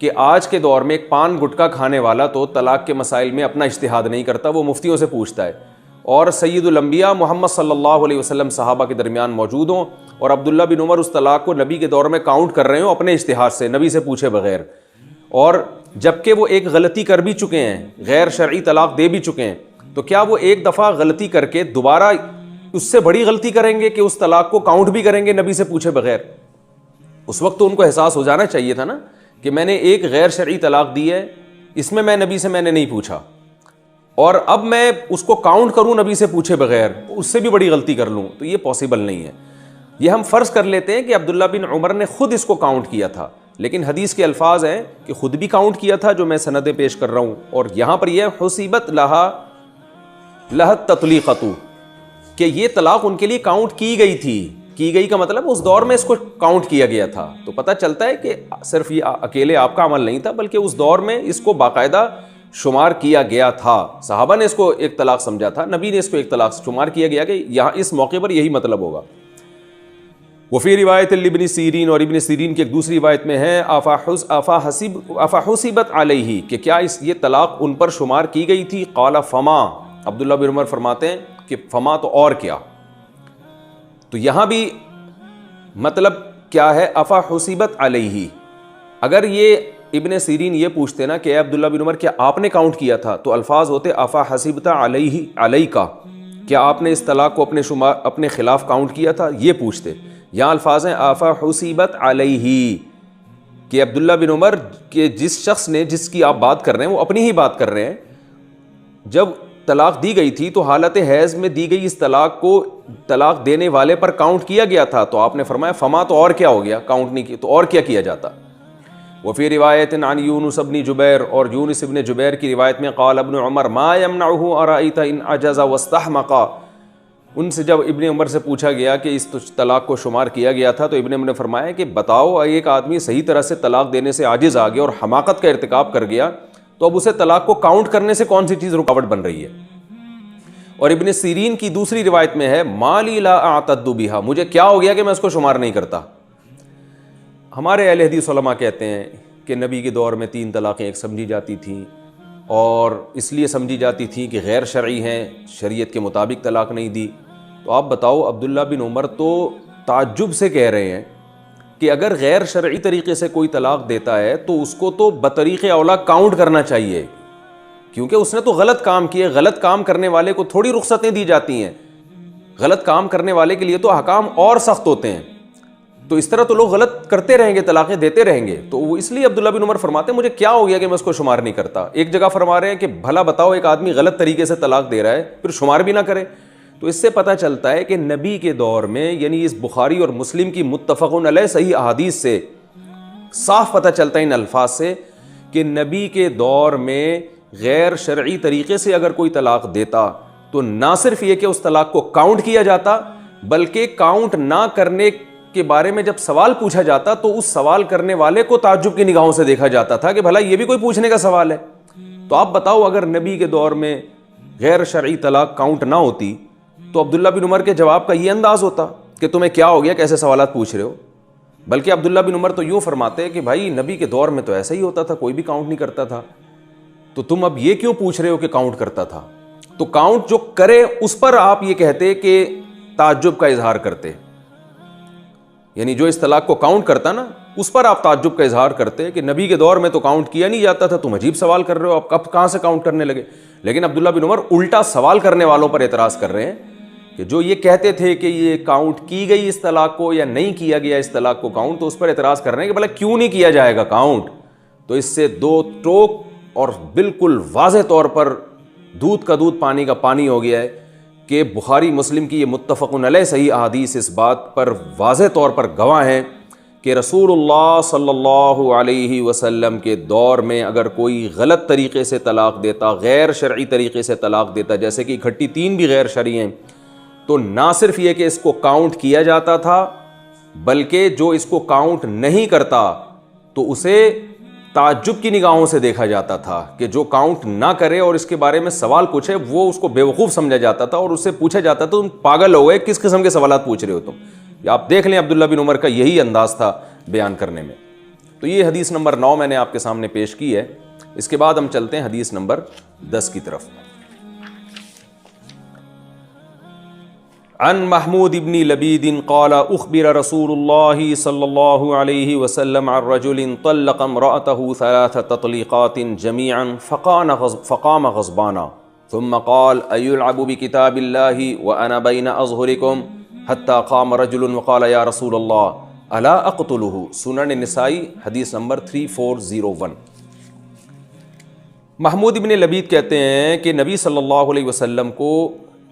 کہ آج کے دور میں ایک پان گٹکا کھانے والا تو طلاق کے مسائل میں اپنا اجتہاد نہیں کرتا, وہ مفتیوں سے پوچھتا ہے, اور سید الانبیاء محمد صلی اللہ علیہ وسلم صحابہ کے درمیان موجود ہوں اور عبداللہ بن عمر اس طلاق کو نبی کے دور میں کاؤنٹ کر رہے ہوں اپنے اجتہاد سے, نبی سے پوچھے بغیر, اور جبکہ وہ ایک غلطی کر بھی چکے ہیں, غیر شرعی طلاق دے بھی چکے ہیں, تو کیا وہ ایک دفعہ غلطی کر کے دوبارہ اس سے بڑی غلطی کریں گے کہ اس طلاق کو کاؤنٹ بھی کریں گے نبی سے پوچھے بغیر؟ اس وقت تو ان کو احساس ہو جانا چاہیے تھا نا کہ میں نے ایک غیر شرعی طلاق دی ہے, اس میں نبی سے میں نے نہیں پوچھا, اور اب میں اس کو کاؤنٹ کروں نبی سے پوچھے بغیر, اس سے بھی بڑی غلطی کر لوں, تو یہ پاسبل نہیں ہے. یہ ہم فرض کر لیتے ہیں کہ عبداللہ بن عمر نے خود اس کو کاؤنٹ کیا تھا, لیکن حدیث کے الفاظ ہیں کہ خود بھی کاؤنٹ کیا تھا جو میں سندیں پیش کر رہا ہوں, اور یہاں پر یہ حسیبت لہت تطلیقتو کہ یہ طلاق ان کے لیے کاؤنٹ کی گئی تھی. کی گئی کا مطلب اس دور میں اس کو کاؤنٹ کیا گیا تھا. تو پتہ چلتا ہے کہ صرف یہ اکیلے آپ کا عمل نہیں تھا, بلکہ اس دور میں اس کو باقاعدہ شمار کیا گیا تھا. صحابہ نے اس کو ایک طلاق سمجھا تھا, نبی نے اس کو ایک طلاق شمار کیا گیا کہ یہاں اس موقع پر یہی مطلب ہوگا. وفی روایت ابن سیرین, اور ابن سیرین کی ایک دوسری روایت میں ہے افا حسبت علیہ کہ کیا یہ طلاق ان پر شمار کی گئی تھی. قال فما, عبداللہ بن عمر فرماتے ہیں کہ فما تو اور کیا. تو یہاں بھی مطلب کیا ہے افا حسبت علیہ. اگر یہ ابن سیرین یہ پوچھتے نا کہ اے عبداللہ بن عمر کیا آپ نے کاؤنٹ کیا تھا, تو الفاظ ہوتے افا حسبت علیہ کیا آپ نے اس طلاق کو اپنے خلاف کاؤنٹ کیا تھا, یہ پوچھتے. یہاں الفاظ ہیں افا حسبت علیہ کہ عبداللہ بن عمر کہ جس شخص نے جس کی آپ بات کر رہے ہیں وہ اپنی ہی بات کر رہے ہیں, جب طلاق دی گئی تھی تو حالت حیض میں دی گئی اس طلاق کو طلاق دینے والے پر کاؤنٹ کیا گیا تھا. تو آپ نے فرمایا فما تو اور کیا ہو گیا, کاؤنٹ نہیں کی تو اور کیا کیا جاتا. وفی روایت عن یونس بن جبیر, اور یونس ابن جبیر کی روایت میں قال ابن عمر ما یمنعہ ارأیت ان عجز واستحمقا. ان سے جب ابن عمر سے پوچھا گیا کہ اس طلاق کو شمار کیا گیا تھا, تو ابن عمر نے فرمایا کہ بتاؤ ایک آدمی صحیح طرح سے طلاق دینے سے عاجز آ گیا اور حماقت کا ارتکاب کر گیا, تو اب اسے طلاق کو کاؤنٹ کرنے سے کون سی چیز رکاوٹ بن رہی ہے. اور ابن سیرین کی دوسری روایت میں ہے مالی لا اعتد بها, مجھے کیا ہو گیا کہ میں اس کو شمار نہیں کرتا. ہمارے اہل حدیث علماء کہتے ہیں کہ نبی کے دور میں 3 طلاقیں ایک سمجھی جاتی تھیں, اور اس لیے سمجھی جاتی تھیں کہ غیر شرعی ہیں, شریعت کے مطابق طلاق نہیں دی. تو آپ بتاؤ عبداللہ بن عمر تو تعجب سے کہہ رہے ہیں کہ اگر غیر شرعی طریقے سے کوئی طلاق دیتا ہے تو اس کو تو بطریق اولا کاؤنٹ کرنا چاہیے, کیونکہ اس نے تو غلط کام کیے. غلط کام کرنے والے کو تھوڑی رخصتیں دی جاتی ہیں, غلط کام کرنے والے کے لیے تو احکام اور سخت ہوتے ہیں. تو اس طرح تو لوگ غلط کرتے رہیں گے, طلاقیں دیتے رہیں گے. تو وہ اس لیے عبداللہ بن عمر فرماتے ہیں مجھے کیا ہو گیا کہ میں اس کو شمار نہیں کرتا. ایک جگہ فرما رہے ہیں کہ بھلا بتاؤ ایک آدمی غلط طریقے سے طلاق دے رہا ہے پھر شمار بھی نہ کرے. تو اس سے پتہ چلتا ہے کہ نبی کے دور میں, یعنی اس بخاری اور مسلم کی متفقون علیہ صحیح احادیث سے صاف پتہ چلتا ہے ان الفاظ سے کہ نبی کے دور میں غیر شرعی طریقے سے اگر کوئی طلاق دیتا تو نہ صرف یہ کہ اس طلاق کو کاؤنٹ کیا جاتا, بلکہ کاؤنٹ نہ کرنے کے بارے میں جب سوال پوچھا جاتا تو اس سوال کرنے والے کو تعجب کی نگاہوں سے دیکھا جاتا تھا کہ بھلا یہ بھی کوئی پوچھنے کا سوال ہے. تو آپ بتاؤ اگر نبی کے دور میں غیر شرعی طلاق کاؤنٹ نہ ہوتی تو عبداللہ بن عمر کے جواب کا یہ انداز ہوتا کہ تمہیں کیا ہو گیا, کیسے سوالات پوچھ رہے ہو. بلکہ عبداللہ بن عمر تو یوں فرماتے کہ بھائی نبی کے دور میں تو ایسا ہی ہوتا تھا, کوئی بھی کاؤنٹ نہیں کرتا تھا, تو تم اب یہ کیوں پوچھ رہے ہو کہ کاؤنٹ کرتا تھا. تو کاؤنٹ جو کرے اس پر آپ یہ کہتے کہ تعجب کا اظہار کرتے, یعنی جو اس طلاق کو کاؤنٹ کرتا نا اس پر آپ تعجب کا اظہار کرتے کہ نبی کے دور میں تو کاؤنٹ کیا نہیں جاتا تھا, تم عجیب سوال کر رہے ہو, آپ کب کہاں سے کاؤنٹ کرنے لگے. لیکن عبداللہ بن عمر الٹا سوال کرنے والوں پر اعتراض کر رہے ہیں کہ جو یہ کہتے تھے کہ یہ کاؤنٹ کی گئی اس طلاق کو یا نہیں کیا گیا اس طلاق کو کاؤنٹ, تو اس پر اعتراض کر رہے ہیں کہ بھلا کیوں نہیں کیا جائے گا کاؤنٹ. تو اس سے 2 ٹوک اور بالکل واضح طور پر دودھ کا دودھ پانی کا پانی ہو گیا ہے کہ بخاری مسلم کی یہ متفقن علیہ صحیح احادیث اس بات پر واضح طور پر گواہ ہیں کہ رسول اللہ صلی اللہ علیہ وسلم کے دور میں اگر کوئی غلط طریقے سے طلاق دیتا, غیر شرعی طریقے سے طلاق دیتا, جیسے کہ اکٹھی 3 بھی غیر شرعی ہیں, تو نہ صرف یہ کہ اس کو کاؤنٹ کیا جاتا تھا, بلکہ جو اس کو کاؤنٹ نہیں کرتا تو اسے تعجب کی نگاہوں سے دیکھا جاتا تھا کہ جو کاؤنٹ نہ کرے اور اس کے بارے میں سوال پوچھے وہ اس کو بیوقوف سمجھا جاتا تھا, اور اس سے پوچھا جاتا تھا تم پاگل ہو گئے, کس قسم کے سوالات پوچھ رہے ہو تم. آپ دیکھ لیں عبداللہ بن عمر کا یہی انداز تھا بیان کرنے میں. تو یہ حدیث نمبر 9 میں نے آپ کے سامنے پیش کی ہے. اس کے بعد ہم چلتے ہیں حدیث نمبر 10 کی طرف. عن محمود بن لبید قال اخبر رسول اللہ صلی اللہ علیہ وسلم عن رجل طلق امرأته 3 تطلیقات جميعا فقام غضبانا ثم قال أيلعب بكتاب الله وأنا بين أظهركم حتى قام رجل وقال يا رسول الله ألا أقتله. سنن نسائی حدیث نمبر 3401. محمود بن لبید کہتے ہیں کہ نبی صلی اللہ علیہ وسلم کو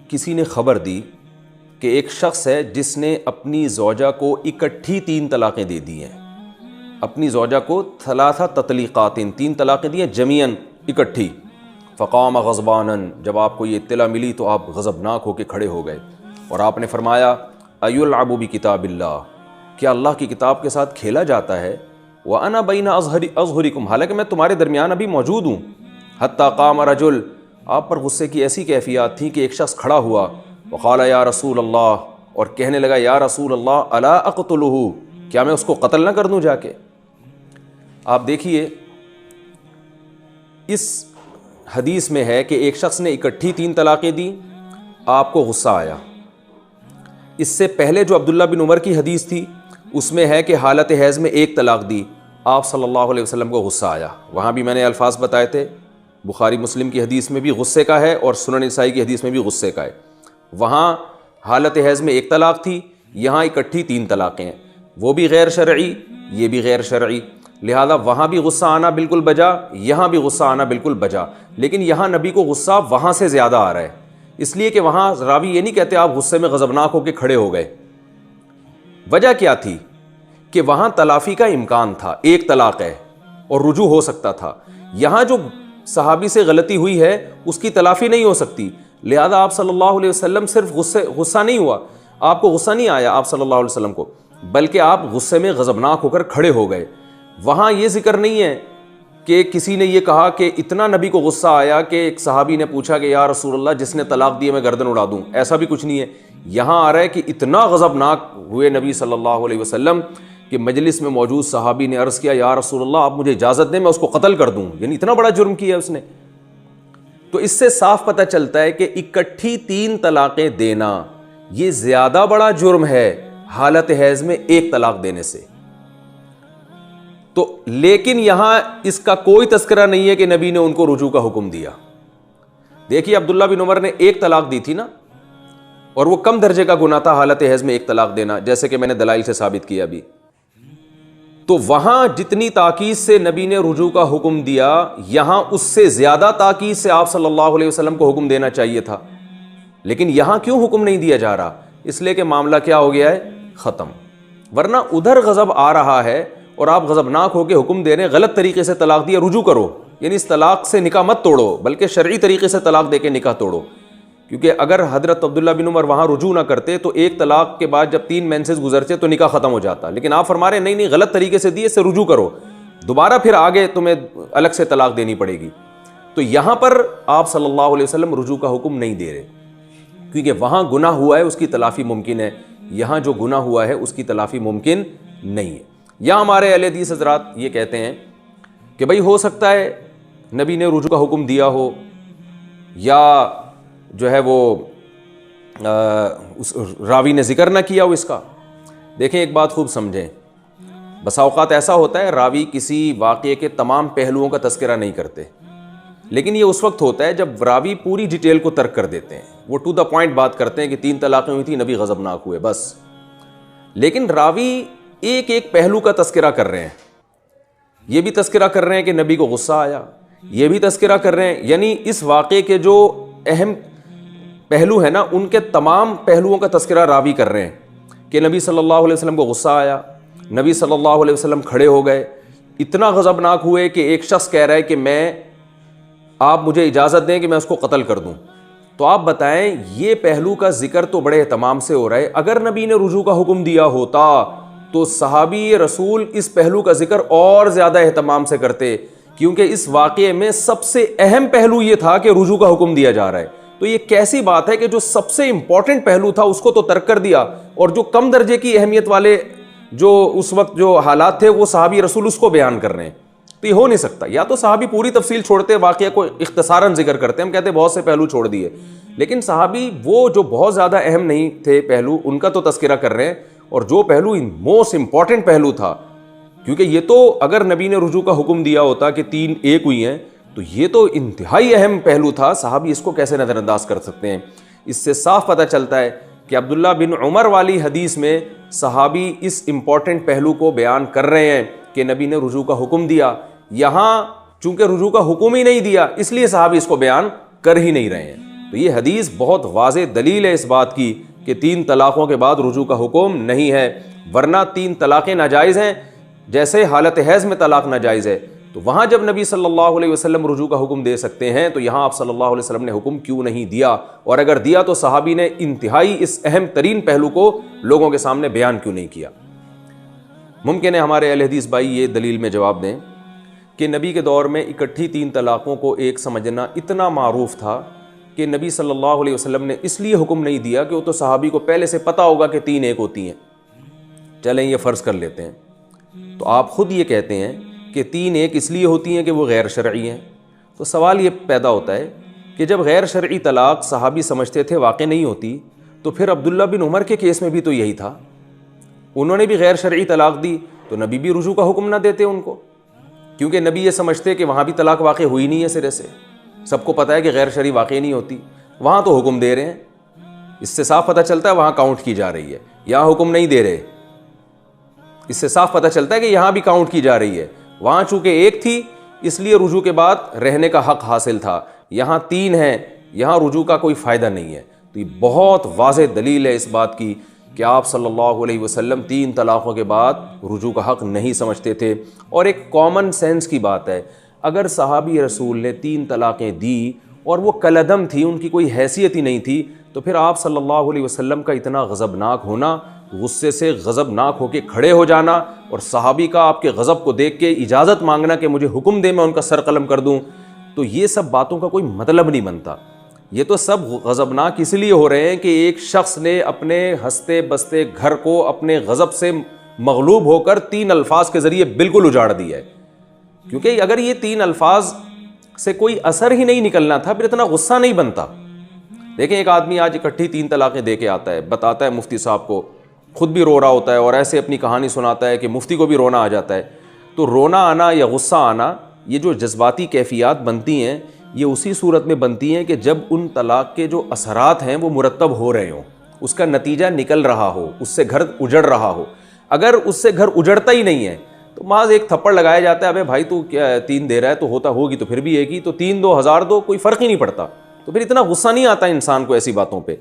کسی نے خبر دی کہ ایک شخص ہے جس نے اپنی زوجہ کو اکٹھی 3 طلاقیں دے دی ہیں. اپنی زوجہ کو 3 تطلیقات 3 طلاقیں دی ہیں جمیعاً اکٹھی. فقام غضبانا، جب آپ کو یہ اطلاع ملی تو آپ غضبناک ہو کے کھڑے ہو گئے اور آپ نے فرمایا ایلعب بکتاب اللہ، کیا اللہ کی کتاب کے ساتھ کھیلا جاتا ہے؟ وانا بین اظہرکم، حالانکہ میں تمہارے درمیان ابھی موجود ہوں. حتی قام رجل، آپ پر غصے کی ایسی کیفیات تھیں کہ ایک شخص کھڑا ہوا وقال یا رسول اللہ، اور کہنے لگا یا رسول اللہ الا اقتلہ، کیا میں اس کو قتل نہ کر دوں جا کے. آپ دیکھیے اس حدیث میں ہے کہ ایک شخص نے اکٹھی 3 طلاقیں دیں، آپ کو غصہ آیا. اس سے پہلے جو عبداللہ بن عمر کی حدیث تھی اس میں ہے کہ حالت حیض میں 1 طلاق دی، آپ صلی اللہ علیہ وسلم کو غصہ آیا. وہاں بھی میں نے الفاظ بتائے تھے، بخاری مسلم کی حدیث میں بھی غصے کا ہے اور سنن نسائی کی حدیث میں بھی غصے کا ہے. وہاں حالت حیض میں 1 طلاق تھی، یہاں اکٹھی 3 طلاقیں ہیں، وہ بھی غیر شرعی، یہ بھی غیر شرعی. لہذا وہاں بھی غصہ آنا بالکل بجا، یہاں بھی غصہ آنا بالکل بجا. لیکن یہاں نبی کو غصہ وہاں سے زیادہ آ رہا ہے، اس لیے کہ وہاں راوی یہ نہیں کہتے آپ غصے میں غضبناک ہو کے کھڑے ہو گئے. وجہ کیا تھی کہ وہاں تلافی کا امکان تھا، 1 طلاق ہے اور رجوع ہو سکتا تھا. یہاں جو صحابی سے غلطی ہوئی ہے اس کی تلافی نہیں ہو سکتی، لہذا آپ صلی اللہ علیہ وسلم صرف غصہ نہیں ہوا، آپ کو غصہ نہیں آیا آپ صلی اللہ علیہ وسلم کو، بلکہ آپ غصے میں غضبناک ہو کر کھڑے ہو گئے. وہاں یہ ذکر نہیں ہے کہ کسی نے یہ کہا کہ اتنا نبی کو غصہ آیا کہ ایک صحابی نے پوچھا کہ یا رسول اللہ جس نے طلاق دی میں گردن اڑا دوں، ایسا بھی کچھ نہیں ہے. یہاں آ رہا ہے کہ اتنا غضبناک ہوئے نبی صلی اللہ علیہ وسلم کہ مجلس میں موجود صحابی نے عرض کیا یا رسول اللہ آپ مجھے اجازت دیں میں اس کو قتل کر دوں، یعنی اتنا بڑا جرم کیا اس نے. تو اس سے صاف پتہ چلتا ہے کہ اکٹھی 3 طلاقیں دینا یہ زیادہ بڑا جرم ہے حالت حیض میں 1 طلاق دینے سے. تو لیکن یہاں اس کا کوئی تذکرہ نہیں ہے کہ نبی نے ان کو رجوع کا حکم دیا. دیکھیے عبداللہ بن عمر نے 1 طلاق دی تھی نا، اور وہ کم درجے کا گناہ تھا حالت حیض میں 1 طلاق دینا، جیسے کہ میں نے دلائل سے ثابت کیا ابھی. تو وہاں جتنی تاکید سے نبی نے رجوع کا حکم دیا، یہاں اس سے زیادہ تاکید سے آپ صلی اللہ علیہ وسلم کو حکم دینا چاہیے تھا. لیکن یہاں کیوں حکم نہیں دیا جا رہا؟ اس لیے کہ معاملہ کیا ہو گیا ہے، ختم. ورنہ ادھر غضب آ رہا ہے اور آپ غضبناک ہو کے حکم دے رہے ہیں غلط طریقے سے طلاق دیا، رجوع کرو، یعنی اس طلاق سے نکاح مت توڑو بلکہ شرعی طریقے سے طلاق دے کے نکاح توڑو. کیونکہ اگر حضرت عبداللہ بن عمر وہاں رجوع نہ کرتے تو 1 طلاق کے بعد جب 3 مینسز گزرتے تو نکاح ختم ہو جاتا. لیکن آپ فرما رہے ہیں نہیں غلط طریقے سے دیے، اس سے رجوع کرو، دوبارہ پھر آگے تمہیں الگ سے طلاق دینی پڑے گی. تو یہاں پر آپ صلی اللہ علیہ وسلم رجوع کا حکم نہیں دے رہے، کیونکہ وہاں گناہ ہوا ہے اس کی تلافی ممکن ہے، یہاں جو گناہ ہوا ہے اس کی تلافی ممکن نہیں ہے. یہاں ہمارے اہل حدیث حضرات یہ کہتے ہیں کہ بھئی ہو سکتا ہے نبی نے رجوع کا حکم دیا ہو، یا جو ہے وہ راوی نے ذکر نہ کیا ہو اس کا. دیکھیں ایک بات خوب سمجھیں، بسا اوقات ایسا ہوتا ہے راوی کسی واقعے کے تمام پہلوؤں کا تذکرہ نہیں کرتے، لیکن یہ اس وقت ہوتا ہے جب راوی پوری ڈیٹیل کو ترک کر دیتے ہیں، وہ ٹو دا پوائنٹ بات کرتے ہیں کہ 3 طلاقیں ہوئی تھی نبی غضبناک ہوئے بس. لیکن راوی ایک ایک پہلو کا تذکرہ کر رہے ہیں، یہ بھی تذکرہ کر رہے ہیں کہ نبی کو غصہ آیا، یہ بھی تذکرہ کر رہے ہیں، یعنی اس واقعے کے جو اہم پہلو ہے نا ان کے تمام پہلوؤں کا تذکرہ راوی کر رہے ہیں کہ نبی صلی اللہ علیہ وسلم کو غصہ آیا، نبی صلی اللہ علیہ وسلم کھڑے ہو گئے، اتنا غضبناک ہوئے کہ ایک شخص کہہ رہا ہے کہ آپ مجھے اجازت دیں کہ میں اس کو قتل کر دوں. تو آپ بتائیں یہ پہلو کا ذکر تو بڑے اہتمام سے ہو رہا ہے. اگر نبی نے رجوع کا حکم دیا ہوتا تو صحابی رسول اس پہلو کا ذکر اور زیادہ اہتمام سے کرتے، کیونکہ اس واقعے میں سب سے اہم پہلو یہ تھا کہ رجوع کا حکم دیا جا رہا ہے. تو یہ کیسی بات ہے کہ جو سب سے امپورٹنٹ پہلو تھا اس کو تو ترک کر دیا، اور جو کم درجے کی اہمیت والے جو اس وقت جو حالات تھے وہ صحابی رسول اس کو بیان کر رہے ہیں، تو یہ ہو نہیں سکتا. یا تو صحابی پوری تفصیل چھوڑتے، واقعہ کو اختصاراً ذکر کرتے، ہم کہتے ہیں بہت سے پہلو چھوڑ دیے، لیکن صحابی وہ جو بہت زیادہ اہم نہیں تھے پہلو، ان کا تو تذکرہ کر رہے ہیں، اور جو پہلو موسٹ امپورٹنٹ پہلو تھا، کیونکہ یہ تو اگر نبی نے رجوع کا حکم دیا ہوتا کہ 3 ایک ہوئی ہیں تو یہ تو انتہائی اہم پہلو تھا، صحابی اس کو کیسے نظر انداز کر سکتے ہیں؟ اس سے صاف پتہ چلتا ہے کہ عبداللہ بن عمر والی حدیث میں صحابی اس امپورٹنٹ پہلو کو بیان کر رہے ہیں کہ نبی نے رجوع کا حکم دیا. یہاں چونکہ رجوع کا حکم ہی نہیں دیا اس لیے صحابی اس کو بیان کر ہی نہیں رہے ہیں. تو یہ حدیث بہت واضح دلیل ہے اس بات کی کہ 3 طلاقوں کے بعد رجوع کا حکم نہیں ہے، ورنہ 3 طلاقیں ناجائز ہیں. جیسے حالت حیض میں طلاق ناجائز ہے، تو وہاں جب نبی صلی اللہ علیہ وسلم رجوع کا حکم دے سکتے ہیں تو یہاں آپ صلی اللہ علیہ وسلم نے حکم کیوں نہیں دیا؟ اور اگر دیا تو صحابی نے انتہائی اس اہم ترین پہلو کو لوگوں کے سامنے بیان کیوں نہیں کیا؟ ممکن ہے ہمارے اہل حدیث بھائی یہ دلیل میں جواب دیں کہ نبی کے دور میں اکٹھی 3 طلاقوں کو ایک سمجھنا اتنا معروف تھا کہ نبی صلی اللہ علیہ وسلم نے اس لیے حکم نہیں دیا کہ وہ تو صحابی کو پہلے سے پتہ ہوگا کہ 3 ایک ہوتی ہیں. چلیں یہ فرض کر لیتے ہیں، تو آپ خود یہ کہتے ہیں کہ 3 ایک اس لیے ہوتی ہیں کہ وہ غیر شرعی ہیں. تو سوال یہ پیدا ہوتا ہے کہ جب غیر شرعی طلاق صحابی سمجھتے تھے واقع نہیں ہوتی، تو پھر عبداللہ بن عمر کے کیس میں بھی تو یہی تھا، انہوں نے بھی غیر شرعی طلاق دی تو نبی بھی رجوع کا حکم نہ دیتے ان کو، کیونکہ نبی یہ سمجھتے کہ وہاں بھی طلاق واقع ہوئی نہیں ہے سرے سے، سب کو پتہ ہے کہ غیر شرعی واقع نہیں ہوتی، وہاں تو حکم دے رہے ہیں. اس سے صاف پتہ چلتا ہے وہاں کاؤنٹ کی جا رہی ہے، یہاں حکم نہیں دے رہے. اس سے صاف پتہ چلتا ہے کہ یہاں بھی کاؤنٹ کی جا رہی ہے، وہاں چونکہ ایک تھی اس لیے رجوع کے بعد رہنے کا حق حاصل تھا، یہاں 3 ہیں، یہاں رجوع کا کوئی فائدہ نہیں ہے. تو یہ بہت واضح دلیل ہے اس بات کی کہ آپ صلی اللہ علیہ وسلم 3 طلاقوں کے بعد رجوع کا حق نہیں سمجھتے تھے. اور ایک کامن سینس کی بات ہے، اگر صحابی رسول نے 3 طلاقیں دی اور وہ کلعدم تھی، ان کی کوئی حیثیت ہی نہیں تھی، تو پھر آپ صلی اللہ علیہ وسلم کا اتنا غضبناک ہونا، غصے سے غضبناک ہو کے کھڑے ہو جانا، اور صحابی کا آپ کے غضب کو دیکھ کے اجازت مانگنا کہ مجھے حکم دے میں ان کا سر قلم کر دوں، تو یہ سب باتوں کا کوئی مطلب نہیں بنتا. یہ تو سب غضبناک اس لیے ہو رہے ہیں کہ ایک شخص نے اپنے ہنستے بستے گھر کو اپنے غضب سے مغلوب ہو کر 3 الفاظ کے ذریعے بالکل اجاڑ دیا ہے. کیونکہ اگر یہ 3 الفاظ سے کوئی اثر ہی نہیں نکلنا تھا پھر اتنا غصہ نہیں بنتا. دیکھیں ایک آدمی آج اکٹھی 3 طلاقیں دے کے آتا ہے، بتاتا ہے مفتی صاحب کو، خود بھی رو رہا ہوتا ہے اور ایسے اپنی کہانی سناتا ہے کہ مفتی کو بھی رونا آ جاتا ہے. تو رونا آنا یا غصہ آنا، یہ جو جذباتی کیفیات بنتی ہیں، یہ اسی صورت میں بنتی ہیں کہ جب ان طلاق کے جو اثرات ہیں وہ مرتب ہو رہے ہوں، اس کا نتیجہ نکل رہا ہو، اس سے گھر اجڑ رہا ہو. اگر اس سے گھر اجڑتا ہی نہیں ہے تو محض ایک تھپڑ لگایا جاتا ہے، ابے بھائی تو کیا 3 دے رہا ہے تو ہوتا ہوگی تو پھر بھی ایک ہی، تو 3 دو 1000 دو، کوئی فرق ہی نہیں پڑتا. تو پھر اتنا غصہ نہیں آتا انسان کو ایسی باتوں پہ.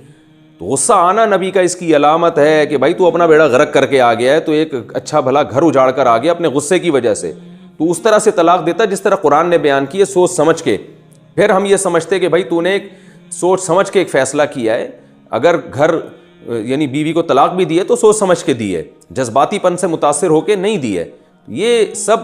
تو غصہ آنا نبی کا اس کی علامت ہے کہ بھائی تو اپنا بیڑا غرق کر کے آ گیا ہے، تو ایک اچھا بھلا گھر اجاڑ کر آ گیا اپنے غصے کی وجہ سے. تو اس طرح سے طلاق دیتا جس طرح قرآن نے بیان کی ہے، سوچ سمجھ کے. پھر ہم یہ سمجھتے کہ بھائی تو نے ایک سوچ سمجھ کے ایک فیصلہ کیا ہے، اگر گھر یعنی بیوی کو طلاق بھی دی ہے تو سوچ سمجھ کے دی ہے، جذباتی پن سے متاثر ہو کے نہیں دی ہے. یہ سب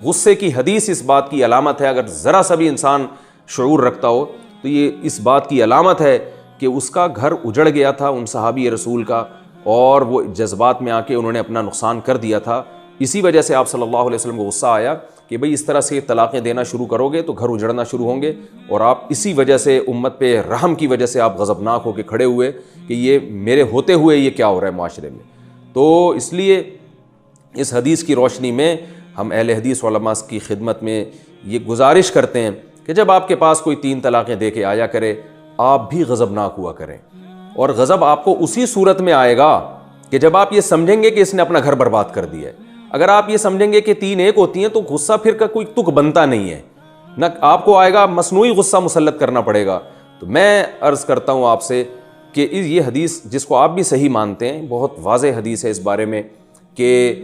غصے کی حدیث اس بات کی علامت ہے. اگر ذرا سا بھی انسان شعور رکھتا ہو تو یہ اس بات کی علامت ہے کہ اس کا گھر اجڑ گیا تھا ان صحابی رسول کا، اور وہ جذبات میں آ کے انہوں نے اپنا نقصان کر دیا تھا. اسی وجہ سے آپ صلی اللہ علیہ وسلم کو غصہ آیا کہ بھئی اس طرح سے طلاقیں دینا شروع کرو گے تو گھر اجڑنا شروع ہوں گے. اور آپ اسی وجہ سے امت پہ رحم کی وجہ سے آپ غضبناک ہو کے کھڑے ہوئے کہ یہ میرے ہوتے ہوئے یہ کیا ہو رہا ہے معاشرے میں. تو اس لیے اس حدیث کی روشنی میں ہم اہل حدیث علماء کی خدمت میں یہ گزارش کرتے ہیں کہ جب آپ کے پاس کوئی 3 طلاقیں دے کے آیا کرے، آپ بھی غضبناک ہوا کریں. اور غضب آپ کو اسی صورت میں آئے گا کہ جب آپ یہ سمجھیں گے کہ اس نے اپنا گھر برباد کر دیا ہے. اگر آپ یہ سمجھیں گے کہ 3 ایک ہوتی ہیں تو غصہ پھر کا کوئی تک بنتا نہیں ہے، نہ آپ کو آئے گا، مصنوعی غصہ مسلط کرنا پڑے گا. تو میں عرض کرتا ہوں آپ سے کہ یہ حدیث جس کو آپ بھی صحیح مانتے ہیں، بہت واضح حدیث ہے اس بارے میں کہ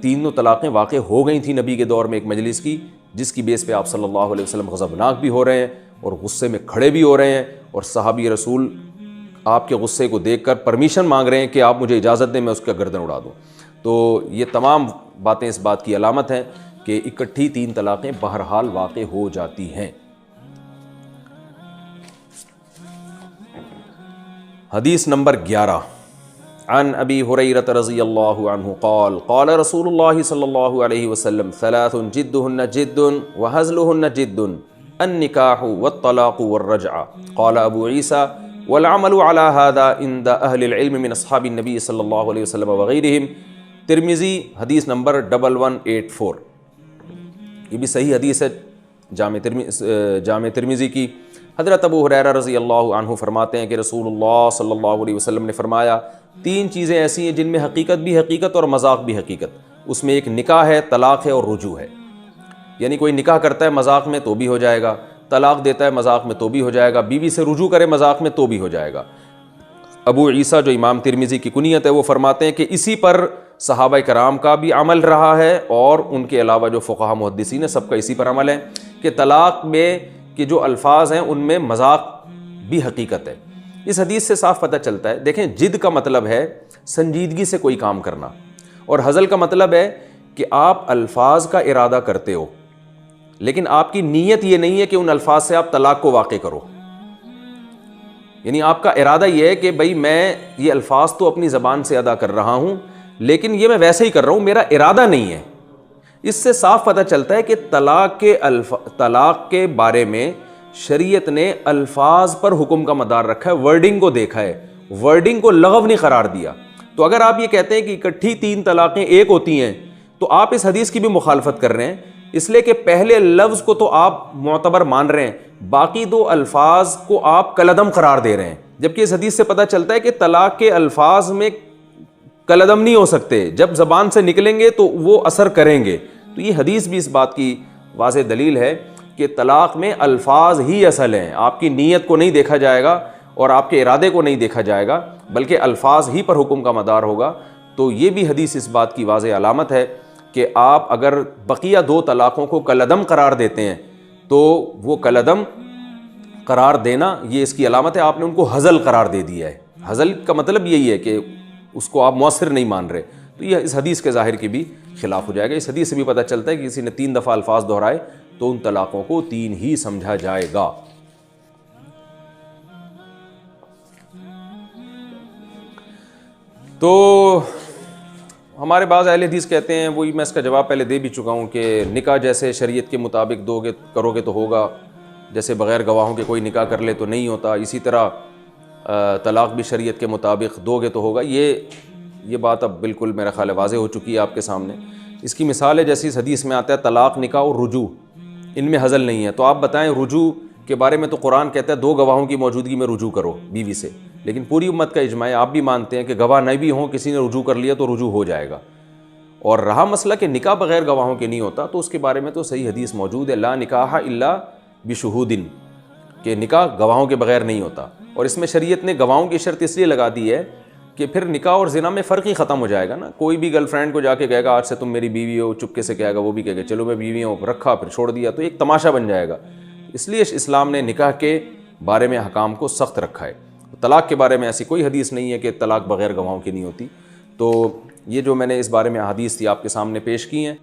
3 طلاقیں واقع ہو گئی تھیں نبی کے دور میں ایک مجلس کی، جس کی بیس پہ آپ صلی اللہ علیہ وسلم غضبناک بھی ہو رہے ہیں اور غصے میں کھڑے بھی ہو رہے ہیں، اور صحابی رسول آپ کے غصے کو دیکھ کر پرمیشن مانگ رہے ہیں کہ آپ مجھے اجازت دیں میں اس کا گردن اڑا دوں. تو یہ تمام باتیں اس بات کی علامت ہیں کہ اکٹھی 3 طلاقیں بہرحال واقع ہو جاتی ہیں. حدیث نمبر 11، عن ابی ہریرہ رضی اللہ عنہ قال قال رسول اللہ صلی اللہ علیہ وسلم ثلاث جدہن جد وہزلہن جد النکاح والطلاق والرجعہ قال ابو عیسیٰ والعمل على هذا عند اہل العلم من اصحاب النبی صلی اللہ علیہ وسلم وغیرہم. ترمذی حدیث نمبر 1184. یہ بھی صحیح حدیث ہے جامع ترمذی کی. حضرت ابو ہریرہ رضی اللہ عنہ فرماتے ہیں کہ رسول اللہ صلی اللہ علیہ وسلم نے فرمایا 3 چیزیں ایسی ہیں جن میں حقیقت بھی حقیقت اور مذاق بھی حقیقت. اس میں ایک نکاح ہے، طلاق ہے اور رجوع ہے. یعنی کوئی نکاح کرتا ہے مذاق میں تو بھی ہو جائے گا، طلاق دیتا ہے مذاق میں تو بھی ہو جائے گا، بیوی سے رجوع کرے مذاق میں تو بھی ہو جائے گا. ابو عیسیٰ جو امام ترمذی کی کنیت ہے وہ فرماتے ہیں کہ اسی پر صحابہ کرام کا بھی عمل رہا ہے اور ان کے علاوہ جو فقہاء محدثین ہیں سب کا اسی پر عمل ہے کہ طلاق میں کہ جو الفاظ ہیں ان میں مذاق بھی حقیقت ہے. اس حدیث سے صاف پتہ چلتا ہے. دیکھیں، جد کا مطلب ہے سنجیدگی سے کوئی کام کرنا، اور ہزل کا مطلب ہے کہ آپ الفاظ کا ارادہ کرتے ہو لیکن آپ کی نیت یہ نہیں ہے کہ ان الفاظ سے آپ طلاق کو واقع کرو. یعنی آپ کا ارادہ یہ ہے کہ بھئی میں یہ الفاظ تو اپنی زبان سے ادا کر رہا ہوں لیکن یہ میں ویسے ہی کر رہا ہوں، میرا ارادہ نہیں ہے. اس سے صاف پتہ چلتا ہے کہ طلاق کے بارے میں شریعت نے الفاظ پر حکم کا مدار رکھا ہے، ورڈنگ کو دیکھا ہے، ورڈنگ کو لغو نہیں قرار دیا. تو اگر آپ یہ کہتے ہیں کہ اکٹھی 3 طلاقیں ایک ہوتی ہیں تو آپ اس حدیث کی بھی مخالفت کر رہے ہیں، اس لیے کہ پہلے لفظ کو تو آپ معتبر مان رہے ہیں، باقی 2 الفاظ کو آپ کالعدم قرار دے رہے ہیں. جبکہ اس حدیث سے پتہ چلتا ہے کہ طلاق کے الفاظ میں کالعدم نہیں ہو سکتے، جب زبان سے نکلیں گے تو وہ اثر کریں گے. تو یہ حدیث بھی اس بات کی واضح دلیل ہے کہ طلاق میں الفاظ ہی اصل ہیں، آپ کی نیت کو نہیں دیکھا جائے گا اور آپ کے ارادے کو نہیں دیکھا جائے گا بلکہ الفاظ ہی پر حکم کا مدار ہوگا. تو یہ بھی حدیث اس بات کی واضح علامت ہے کہ آپ اگر بقیہ 2 طلاقوں کو کالعدم قرار دیتے ہیں تو وہ کالعدم قرار دینا یہ اس کی علامت ہے، آپ نے ان کو ہزل قرار دے دیا ہے. ہزل کا مطلب یہی ہے کہ اس کو آپ مؤثر نہیں مان رہے. تو یہ اس حدیث کے ظاہر کی بھی خلاف ہو جائے گا. اس حدیث سے بھی پتہ چلتا ہے کہ کسی نے 3 دفعہ الفاظ دہرائے تو ان طلاقوں کو 3 ہی سمجھا جائے گا. تو ہمارے بعض اہل حدیث کہتے ہیں، وہی میں اس کا جواب پہلے دے بھی چکا ہوں کہ نکاح جیسے شریعت کے مطابق کرو گے تو ہوگا، جیسے بغیر گواہوں کے کوئی نکاح کر لے تو نہیں ہوتا، اسی طرح طلاق بھی شریعت کے مطابق دو گے تو ہوگا. یہ بات اب بالکل میرا خیال ہے واضح ہو چکی ہے آپ کے سامنے. اس کی مثال ہے جیسی اس حدیث میں آتا ہے طلاق، نکاح اور رجوع، ان میں ہزل نہیں ہے. تو آپ بتائیں، رجوع کے بارے میں تو قرآن کہتا ہے 2 گواہوں کی موجودگی میں رجوع کرو بیوی سے، لیکن پوری امت کا اجماع ہے، آپ بھی مانتے ہیں کہ گواہ نہیں بھی ہوں، کسی نے رجوع کر لیا تو رجوع ہو جائے گا. اور رہا مسئلہ کہ نکاح بغیر گواہوں کے نہیں ہوتا، تو اس کے بارے میں تو صحیح حدیث موجود ہے، لا نکاح الا بشہود، کہ نکاح گواہوں کے بغیر نہیں ہوتا. اور اس میں شریعت نے گواہوں کی شرط اس لیے لگا دی ہے کہ پھر نکاح اور زنا میں فرق ہی ختم ہو جائے گا نا. کوئی بھی گرل فرینڈ کو جا کے کہے گا آج سے تم میری بیوی ہو، چپکے سے کہے گا، وہ بھی کہے گا چلو میں بیوی ہوں، رکھا پھر چھوڑ دیا، تو ایک تماشا بن جائے گا. اس لیے اسلام نے نکاح کے بارے میں احکام کو سخت رکھا ہے. طلاق کے بارے میں ایسی کوئی حدیث نہیں ہے کہ طلاق بغیر گواہوں کی نہیں ہوتی. تو یہ جو میں نے اس بارے میں احادیث تھی آپ کے سامنے پیش کی ہیں.